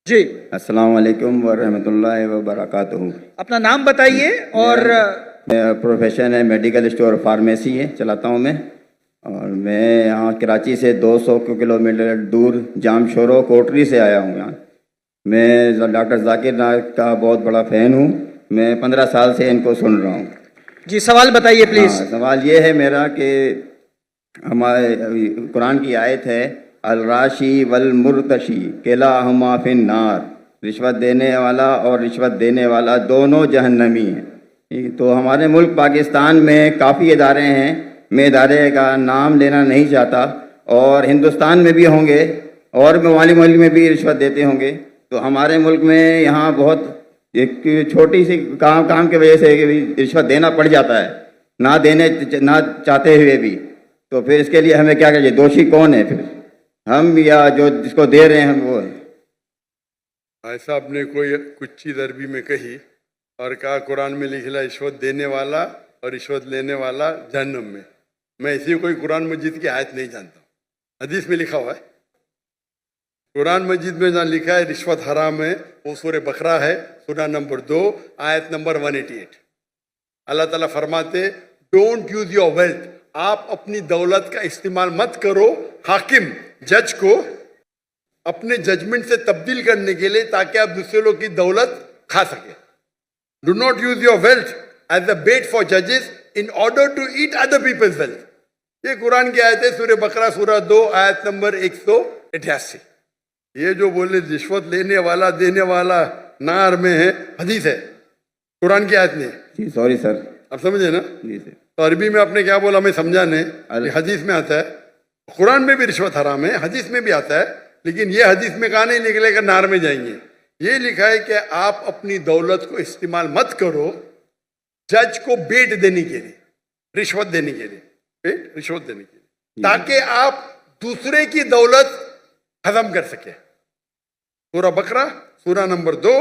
जी, अस्सलाम वालेकुम वरहमतुल्लाहि वबरकातुहू। अपना नाम बताइए और मेरा प्रोफेशन है मेडिकल स्टोर फार्मेसी है चलाता हूँ मैं। और मैं यहाँ कराची से 200 किलोमीटर दूर जामशोरो कोटरी से आया हूँ यहाँ। मैं डॉक्टर जाकिर नाइक का बहुत बड़ा फ़ैन हूँ। मैं 15 साल से इनको सुन रहा हूँ। जी सवाल बताइए प्लीज। हाँ, सवाल ये है मेरा कि हमारे कुरान की आयत है अल राशी वल मुर्तशी केला हमा फिन नार, रिश्वत देने वाला और रिश्वत देने वाला दोनों जहन्नमी हैं। तो हमारे मुल्क पाकिस्तान में काफ़ी इदारे हैं, मैं इदारे का नाम लेना नहीं चाहता, और हिंदुस्तान में भी होंगे और ममालिक में भी रिश्वत देते होंगे। तो हमारे मुल्क में यहाँ बहुत एक छोटी सी काम की वजह से रिश्वत देना पड़ जाता है, ना चाहते हुए भी। तो फिर इसके लिए हमें क्या करिए? दोषी कौन है फिर, हम या जो जिसको दे रहे हैं हम वो है? भाई साहब ने कोई कुछ चीज़ अरबी में कही और कहा कुरान में लिखा रिश्वत देने वाला और रिश्वत लेने वाला जहन्नम में। मैं ऐसी कोई कुरान मजीद की आयत नहीं जानता हूँ। हदीस में लिखा हुआ है, कुरान मजीद में जहाँ लिखा है रिश्वत हराम है वो सूरह बकरा है, सूरह नंबर 2 आयत नंबर 188। अल्लाह ताला फरमाते डोंट यूज योर वेल्थ, आप अपनी दौलत का इस्तेमाल मत करो हाकिम जज को अपने जजमेंट से तब्दील करने के लिए ताकि आप दूसरे लोग की दौलत खा सके। Do not use your wealth as a bet for जजेस in order to eat other people's wealth. ये कुरान की आयत है, सूरह बकरा सूरह 2 आयत नंबर 188। ये जो बोले रिश्वत लेने वाला देने वाला नार में है, हदीस है, कुरान की आयत नहीं है। जी सॉरी सर। आप समझे ना? जी सर। तो अरबी में आपने क्या बोला मैं समझा नहीं। हदीस में आता है, कुरान में भी रिश्वत हराम है, हदीस में भी आता है, लेकिन ये हदीस में कहा नहीं निकलेगा नार में जाएंगे। ये लिखा है कि आप अपनी दौलत को इस्तेमाल मत करो जज को बेट देने के लिए, रिश्वत देने के लिए, बेट रिश्वत देने के लिए, ताकि आप दूसरे की दौलत खत्म कर सके। सूरह बकरा सूरह नंबर 2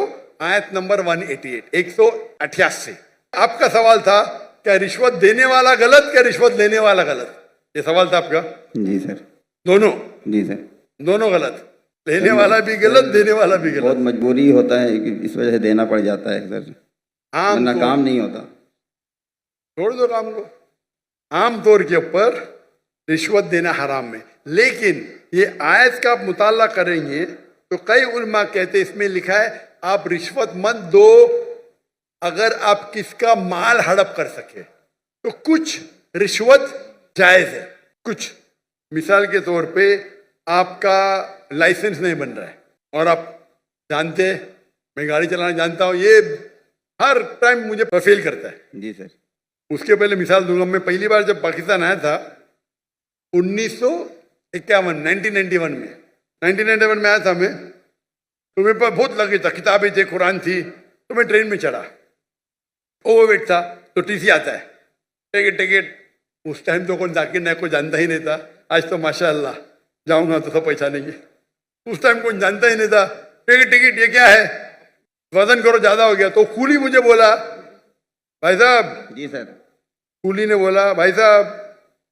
आयत नंबर 188। आपका सवाल था क्या रिश्वत देने वाला गलत क्या रिश्वत लेने वाला गलत? ये सवाल था आपका? जी सर। दोनों? जी सर। दोनों गलत, लेने वाला भी गलत देने वाला भी गलत। बहुत मजबूरी होता है कि इस वजह से देना पड़ जाता है सर, वरना काम नहीं होता। छोड़ दो काम को। आम तौर के ऊपर रिश्वत देना हराम है, लेकिन ये आयत का आप मुताला करेंगे तो कई उलमा कहते इसमें लिखा है आप रिश्वत मत दो अगर आप किसका माल हड़प कर सके। तो कुछ रिश्वत जायज है, कुछ मिसाल के तौर पे आपका लाइसेंस नहीं बन रहा है और आप जानते हैं मैं गाड़ी चलाना जानता हूँ, ये हर टाइम मुझे फेल करता है। जी सर। उसके पहले मिसाल दूंगा, मैं पहली बार जब पाकिस्तान आया था 1991 में 1991 में आया था मैं, तो मेरे पास बहुत लगे था, किताबें थे, कुरान थी। तो मैं ट्रेन में चढ़ा, ओवरवेट था, तो टीसी आता है, टिकट। उस टाइम तो कौन जाकिर नाइक को जानता ही नहीं था, आज तो माशाअल्लाह जाऊंगा तो सब पहचानेंगे। उस टाइम कोई जानता ही नहीं था, टिकट ये क्या है, वजन करो ज्यादा हो गया। तो कूली मुझे बोला भाई साहब। जी सर। कूली ने बोला भाई साहब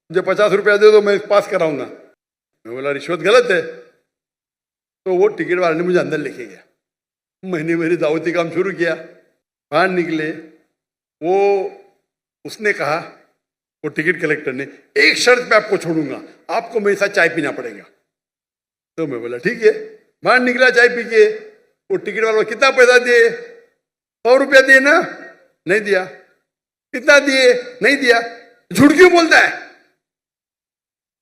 मुझे 50 रुपया दे दो मैं पास कराऊंगा। मैं बोला रिश्वत गलत है। तो वो टिकट वाले ने मुझे अंदर लेके गया, मैंने मेरी दावती काम शुरू किया। बाहर निकले, वो उसने कहा, वो टिकट कलेक्टर ने, एक शर्त पे आपको छोड़ूंगा, आपको मेरे साथ चाय पीना पड़ेगा। तो मैं बोला ठीक है। बाहर निकला चाय पी के, वो टिकट वाला कितना पैसा दिए? 100 रुपया दिए ना? नहीं दिया। कितना दिए? नहीं दिया। झूठ क्यों बोलता है?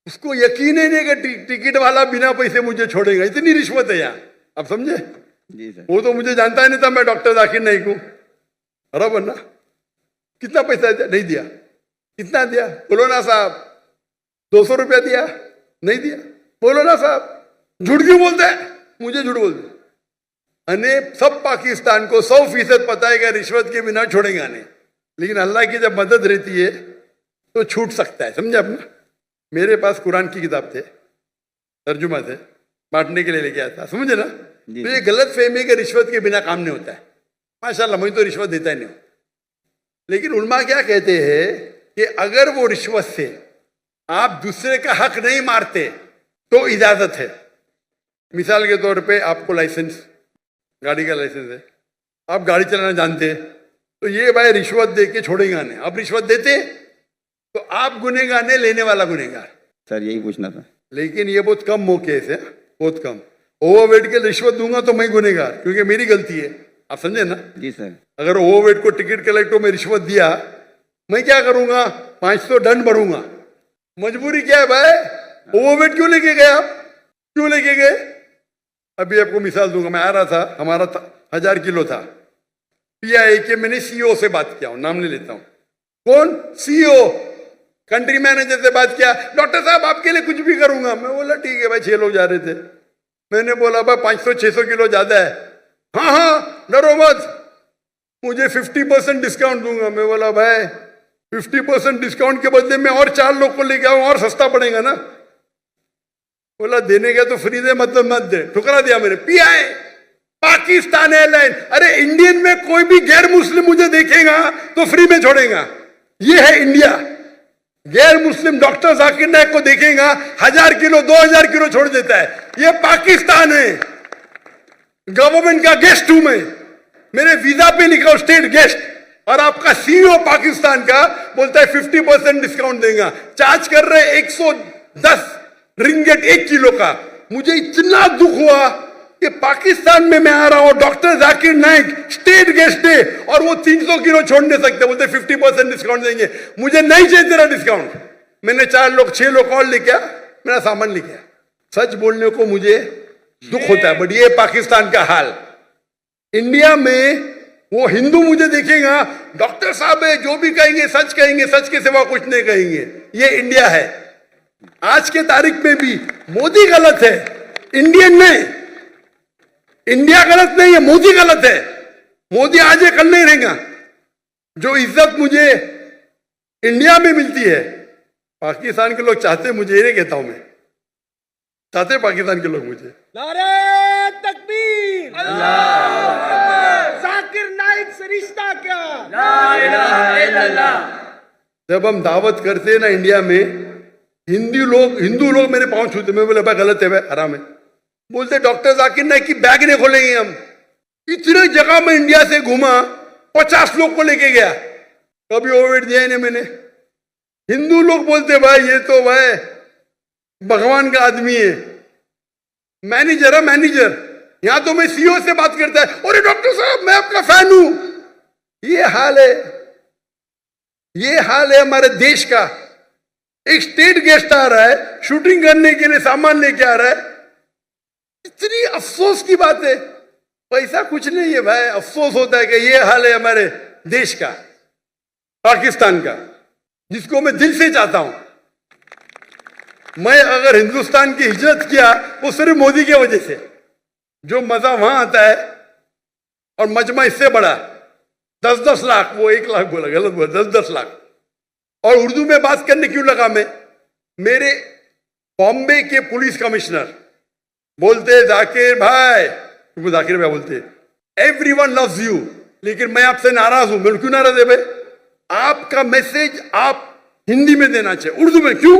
उसको यकीन ही नहीं कि टिकट वाला बिना पैसे मुझे छोड़ेगा, इतनी रिश्वत है यहाँ। आप समझे? जी सर। वो तो मुझे जानता ही नहीं था मैं डॉक्टर जाकिर नाइक हूँ, बराबर ना? कितना पैसा दिया? नहीं दिया। कितना दिया? बोलो ना साहब। 200 रुपया दिया? नहीं दिया। बोलो ना साहब। झूठ क्यों बोलता है? मुझे झूठ बोलते अने सब पाकिस्तान को 100% पता है कि रिश्वत के बिना छोड़ेगा नहीं, लेकिन अल्लाह की जब मदद रहती है तो छूट सकता है। समझे अपना? मेरे पास कुरान की किताब थे, तर्जुमा थे, बांटने के लिए लेके आया था, समझे ना? तो ये गलत फहमी कि रिश्वत के बिना काम नहीं होता है। माशाल्लाह मैं तो रिश्वत देता ही नहीं हूँ, लेकिन उलमा क्या कहते हैं कि अगर वो रिश्वत से आप दूसरे का हक नहीं मारते तो इजाजत है। मिसाल के तौर पे आपको लाइसेंस गाड़ी का लाइसेंस है, आप गाड़ी चलाना जानते हैं, तो ये भाई रिश्वत दे के छोड़ेगा नहीं। आप रिश्वत देते तो आप गुनहगार नहीं, लेने वाला गुनहगार। सर यही पूछना था। लेकिन ये बहुत कम मौके से, बहुत कम। ओवरवेट के रिश्वत दूंगा तो मैं गुनहगार, क्योंकि मेरी गलती है। आप समझे ना? जी सर। अगर ओवरवेट को टिकट कलेक्टर में रिश्वत दिया, मैं क्या करूंगा? 500 दंड भरूंगा। मजबूरी क्या है भाई? ओवरवेट क्यों लेके गए आप? क्यों लेके गए? अभी आपको मिसाल दूंगा। मैं आ रहा था, हमारा 1000 किलो था। पीआई के मैंने सीईओ से बात किया, नाम नहीं लेता हूं। कौन? सीईओ, कंट्री मैनेजर से बात किया। डॉक्टर साहब आपके लिए कुछ भी करूंगा। मैं बोला ठीक है भाई। 6 लोग जा रहे थे। मैंने बोला भाई 500-600 किलो ज्यादा है। हाँ हाँ डरो मत, मुझे 50% डिस्काउंट दूंगा। मैं बोला भाई 50% डिस्काउंट के बदले में और 4 लोग को लेके आऊं, और सस्ता पड़ेगा ना। बोला देने का तो फ्री दे, मतलब मत दे। ठुकरा दिया मैंने। Pi Pakistan airline. अरे इंडियन में कोई भी गैर मुस्लिम मुझे देखेगा तो फ्री में छोड़ेगा। ये है इंडिया। गैर मुस्लिम डॉक्टर जाकिर नायक को देखेगा, 1000 किलो 2000 किलो छोड़ देता है। ये पाकिस्तान है। गवर्नमेंट का गेस्ट हूं मैं, मेरे वीजा पे लिखा स्टेट गेस्ट, और आपका सीईओ पाकिस्तान का बोलता है 50% डिस्काउंट देगा। चार्ज कर रहे 110 रिंगेट 1 किलो का। मुझे इतना दुख हुआ कि पाकिस्तान में मैं आ रहा हूं, doctor Zakir Naik state guest है, और वो 300 किलो छोड़ नहीं सकते। बोलते 50% डिस्काउंट देंगे। मुझे नहीं चाहिए तेरा डिस्काउंट। मैंने 4 लोग 6 लोग और लेके मेरा सामान लेके। सच बोलने को मुझे दुख होता है, बट ये पाकिस्तान का हाल। इंडिया में वो हिंदू मुझे देखेगा, डॉक्टर साहब है, जो भी कहेंगे सच कहेंगे, सच के सिवा कुछ नहीं कहेंगे। ये इंडिया है। आज के तारीख में भी मोदी गलत है, इंडियन नहीं। इंडिया गलत नहीं है, मोदी गलत है। मोदी आज है कल नहीं रहेगा। जो इज्जत मुझे इंडिया में मिलती है, पाकिस्तान के लोग चाहते, मुझे ये नहीं कहता हूं मैं, चाहते पाकिस्तान के लोग मुझे। नारे तकबीर, जाकिर नाइक से रिश्ता क्या? ला इलाहा इल्लल्लाह। जब हम दावत करते हैं ना इंडिया में, हिंदू लोग मेरे पांव छूते। मैं बोले भाई गलत है भाई, हराम है। बोलते डॉक्टर जाकिर नाइक की बैग नहीं खोलेंगे हम। इतने जगह में इंडिया से घूमा, 50 लोग को लेके गया, कभी ओवरवेट दिया ही नहीं मैंने। हिंदू लोग बोलते भाई ये तो भाई भगवान का आदमी है, मैनेजर है मैनेजर। यहां तो मैं सीईओ से बात करता है, अरे डॉक्टर साहब मैं आपका फैन हूं। ये हाल है, ये हाल है हमारे देश का। एक स्टेट गेस्ट आ रहा है, शूटिंग करने के लिए सामान लेके आ रहा है। इतनी अफसोस की बात है। पैसा कुछ नहीं है भाई, अफसोस होता है कि ये हाल है हमारे देश का, पाकिस्तान का, जिसको मैं दिल से चाहता हूं। मैं अगर हिंदुस्तान की हिजरत किया वो सिर्फ मोदी की वजह से। जो मजा वहां आता है, और मजमा इससे बड़ा 10-10 लाख, वो 1 लाख बोला, गलत बोला, 10-10 लाख। और उर्दू में बात करने क्यों लगा मैं? मेरे बॉम्बे के पुलिस कमिश्नर बोलते जाकिर भाई, तुमको जाकिर भाई बोलते, एवरीवन लव्स यू, लेकिन मैं आपसे नाराज हूं। मैं क्यों नाराज है भाई? आपका मैसेज आप हिंदी में देना चाहिए, उर्दू में क्यों?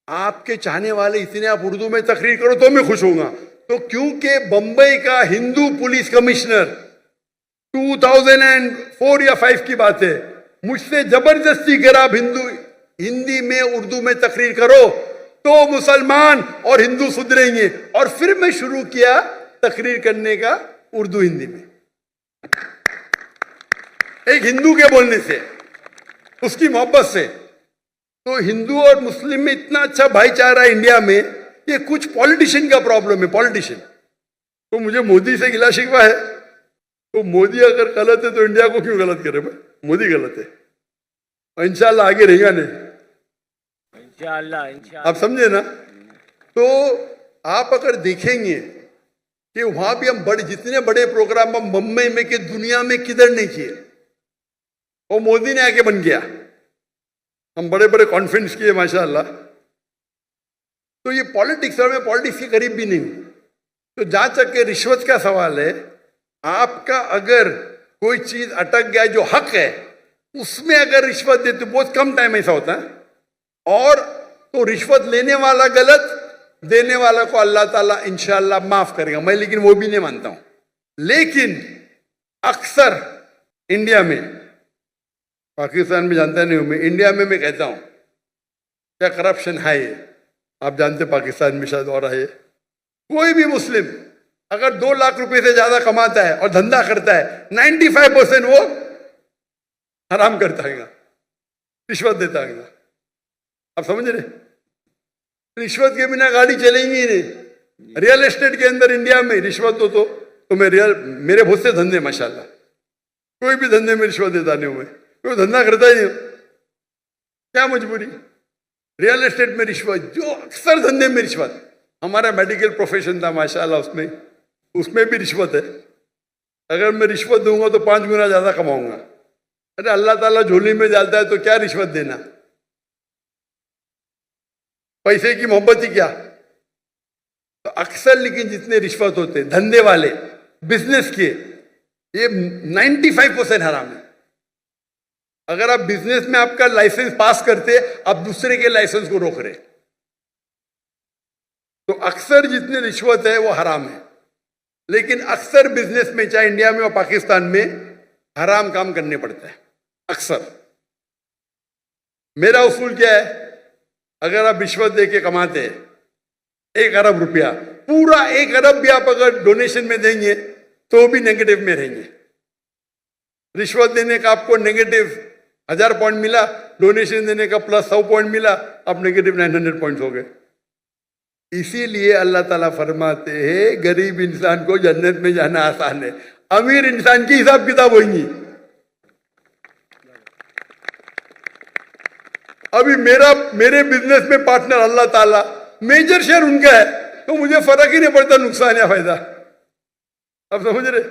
आपके चाहने वाले इतने, आप उर्दू में तकरीर करो तो मैं खुश होऊंगा। तो क्योंकि बंबई का हिंदू पुलिस कमिश्नर 2004 या 5 की बात है, मुझसे जबरदस्ती करा आप हिंदी में उर्दू में तकरीर करो तो मुसलमान और हिंदू सुधरेंगे। और फिर मैं शुरू किया तकरीर करने का उर्दू हिंदी में, एक हिंदू के बोलने से, उसकी मोहब्बत से। तो हिंदू और मुस्लिम में इतना अच्छा भाईचारा है इंडिया में। ये कुछ पॉलिटिशियन का प्रॉब्लम है, पॉलिटिशियन। तो मुझे मोदी से गिला शिकवा है। तो मोदी अगर गलत है तो इंडिया को क्यों गलत करे भाई? मोदी गलत है, इंशाल्लाह आगे रहेगा नहीं, इंशाल्लाह। आप समझे ना? तो आप अगर देखेंगे कि वहां भी हम जितने बड़े प्रोग्राम हम मुंबई में कि दुनिया में किधर नहीं किए, वो मोदी ने आके बन गया। हम बड़े बड़े कॉन्फ्रेंस किए माशाल्लाह। तो ये पॉलिटिक्स, और मैं पॉलिटिक्स के करीब भी नहीं हूं। तो जहां तक के रिश्वत का सवाल है, आपका अगर कोई चीज अटक गया जो हक है, उसमें अगर रिश्वत देते, बहुत कम टाइम ऐसा होता है। और तो रिश्वत लेने वाला गलत, देने वाला को अल्लाह ताला इंशाल्लाह माफ करेगा। मैं लेकिन वो भी नहीं मानता हूं। लेकिन अक्सर इंडिया में, पाकिस्तान में जानता नहीं हूं मैं, इंडिया में मैं कहता हूं क्या करप्शन है ये। आप जानते पाकिस्तान में शायद और है। कोई भी मुस्लिम अगर 2 लाख रुपए से ज्यादा कमाता है और धंधा करता है, 95% वो हराम करता है, रिश्वत देता है। आप समझ रहे? रिश्वत के बिना गाड़ी चलेंगी ही नहीं। रियल एस्टेट के अंदर इंडिया में रिश्वत तो मैं मेरे बहुत से धंधे माशाल्लाह, कोई भी धंधे में रिश्वत देता नहीं हूं मैं, कोई धंधा करता ही नहीं हूं। क्या मजबूरी? रियल एस्टेट में रिश्वत, जो अक्सर धंधे में रिश्वत। हमारा मेडिकल प्रोफेशन था माशाल्लाह, उसमें भी रिश्वत है। अगर मैं रिश्वत दूंगा तो 5 गुना ज्यादा कमाऊंगा। अरे अल्लाह ताला झोली में डालता है तो क्या रिश्वत देना? पैसे की मोहब्बत ही क्या? तो अक्सर लेकिन जितने रिश्वत होते धंधे वाले, बिजनेस के, ये 95% हराम है। अगर आप बिजनेस में आपका लाइसेंस पास करते, आप दूसरे के लाइसेंस को रोक रहे, तो अक्सर जितने रिश्वत है वो हराम है। लेकिन अक्सर बिजनेस में, चाहे इंडिया में और पाकिस्तान में, हराम काम करने पड़ता है अक्सर। मेरा उसूल क्या है? अगर आप रिश्वत देके कमाते हैं 1 अरब रुपया, पूरा 1 अरब भी आप अगर डोनेशन में देंगे तो भी नेगेटिव में रहेंगे। रिश्वत देने का आपको नेगेटिव 1000 पॉइंट मिला, डोनेशन देने का प्लस 100 पॉइंट मिला, आप नेगेटिव 900 पॉइंट हो गए। इसीलिए अल्लाह ताला फरमाते हैं गरीब इंसान को जन्नत में जाना आसान है, अमीर इंसान की हिसाब किताब होगी। अभी मेरे बिजनेस में पार्टनर अल्लाह ताला, मेजर शेयर उनका है, तो मुझे फर्क ही नहीं पड़ता नुकसान या फायदा। आप समझ रहे?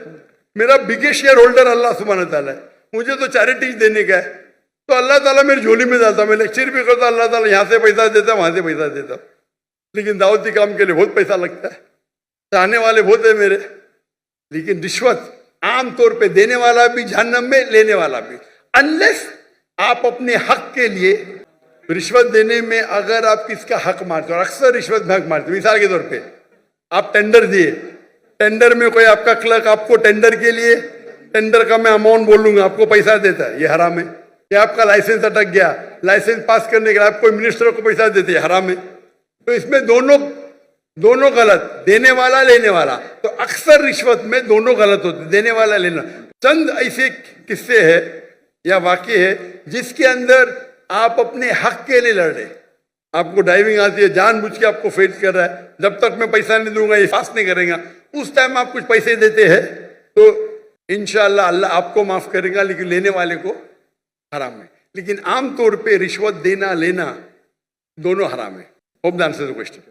मेरा बिगेस्ट शेयर होल्डर अल्लाह सुब्हान ताला है, मुझे तो चैरिटी देने का है, तो अल्लाह ताला मेरी झोली में डालता। मैं लेक्चर भी करता, अल्लाह ताला यहां से पैसा देता, वहां से पैसा देता। लेकिन दावती काम के लिए बहुत पैसा लगता है, चाहने वाले बहुत है मेरे। लेकिन रिश्वत आमतौर पे देने वाला भी जहन्नम में, लेने वाला भी, अनलेस आप अपने हक के लिए रिश्वत देने में अगर आप किसका हक मारते हो, और अक्सर रिश्वत में हक मारते हो। मिसाल के तौर पे आप टेंडर दिए, टेंडर में कोई आपका क्लर्क आपको टेंडर के लिए, टेंडर का मैं अमाउंट बोलूंगा, आपको पैसा देता है, ये हराम है। या आपका लाइसेंस अटक गया, लाइसेंस पास करने के लिए आप कोई मिनिस्टर को पैसा देते हैं, हराम है। तो इसमें दोनों गलत, देने वाला लेने वाला। तो अक्सर रिश्वत में दोनों गलत होते, देने वाला लेना। चंद ऐसे किस्से है या वाक्य है जिसके अंदर आप अपने हक के लिए लड़ रहे। आपको ड्राइविंग आती है, जानबूझ के आपको फेल कर रहा है, जब तक मैं पैसा नहीं दूंगा ये पास नहीं करेगा। उस टाइम आप कुछ पैसे देते हैं तो इंशाअल्लाह अल्लाह आपको माफ करेगा, लेकिन लेने वाले को हराम है। लेकिन आमतौर पे रिश्वत देना लेना दोनों हराम है। Hope the answer the question.